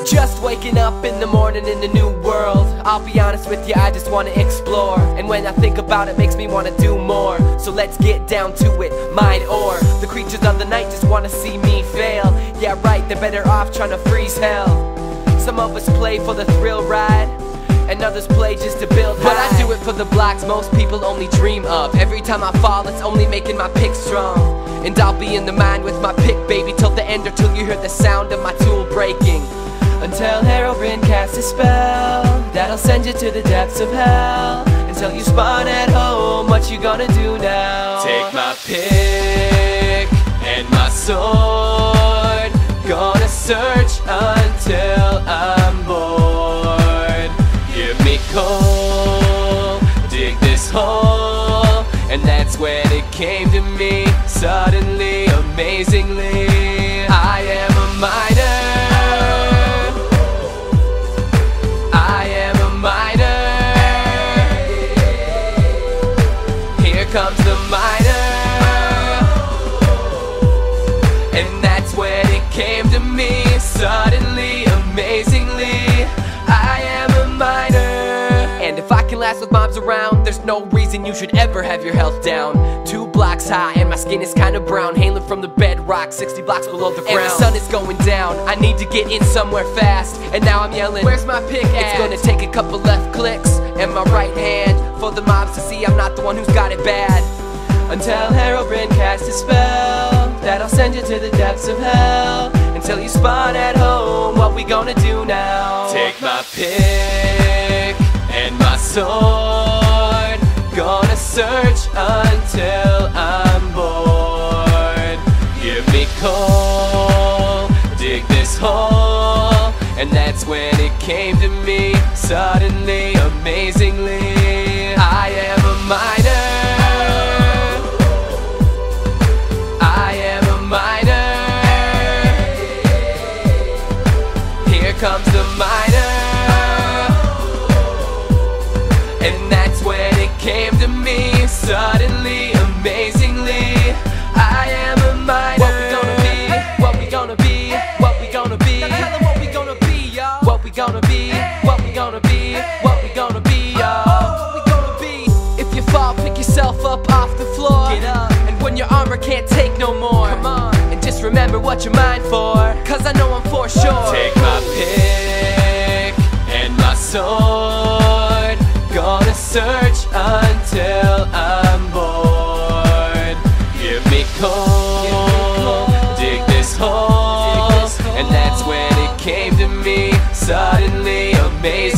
Just waking up in the morning in a new world. I'll be honest with you, I just wanna explore. And when I think about it, makes me wanna do more. So let's get down to it, mind or the creatures of the night just wanna see me fail. Yeah right, they're better off trying to freeze hell. Some of us play for the thrill ride, and others play just to build high. But I do it for the blocks most people only dream of. Every time I fall, it's only making my pick strong. And I'll be in the mind with my pick, baby, till the end, or till you hear the sound of my tool breaking. Until Herobrine casts a spell that'll send you to the depths of hell. Until you spawn at home, what you gonna do now? Take my pick and my sword, gonna search until I'm bored. Give me coal, dig this hole. And that's when it came to me, suddenly, amazingly. I am a miner, I am a miner. Here comes the miner. And that's when it came to me, suddenly, amazingly. I am a miner. And if I can last with mobs around, there's no reason you should ever have your health down. 2 blocks high and my skin is kinda brown, hailing from the bedrock, 60 blocks below the ground. And the sun is going down, I need to get in somewhere fast. And now I'm yelling, where's my pick at? It's gonna take a couple left clicks and my right hand for the mobs to see I'm not the one who's got it bad. Until Herobrine casts a spell that'll send you to the depths of hell. Until you spawn at home, what we gonna do now? Take my pick and my sword, gonna search until I'm bored. Give me coal, dig this hole. And that's when it came to me, suddenly, amazingly. I am a miner, I am a miner. Here comes the miner. And that's when it came to me, suddenly, amazingly. I am a miner. What we gonna be? What we gonna be? What we gonna be? Now tell them what we gonna be, y'all. What we gonna be? What we gonna be? What we gonna be, y'all. What we gonna be? If you fall, pick yourself up off the floor. Get up. And when your armor can't take no more, come on. And just remember what you're mine for, cause I know I'm for sure. Take my pick and my sword, gonna search until I'm bored. Give me coal, dig this hole. And that's when it came to me, suddenly, amazing.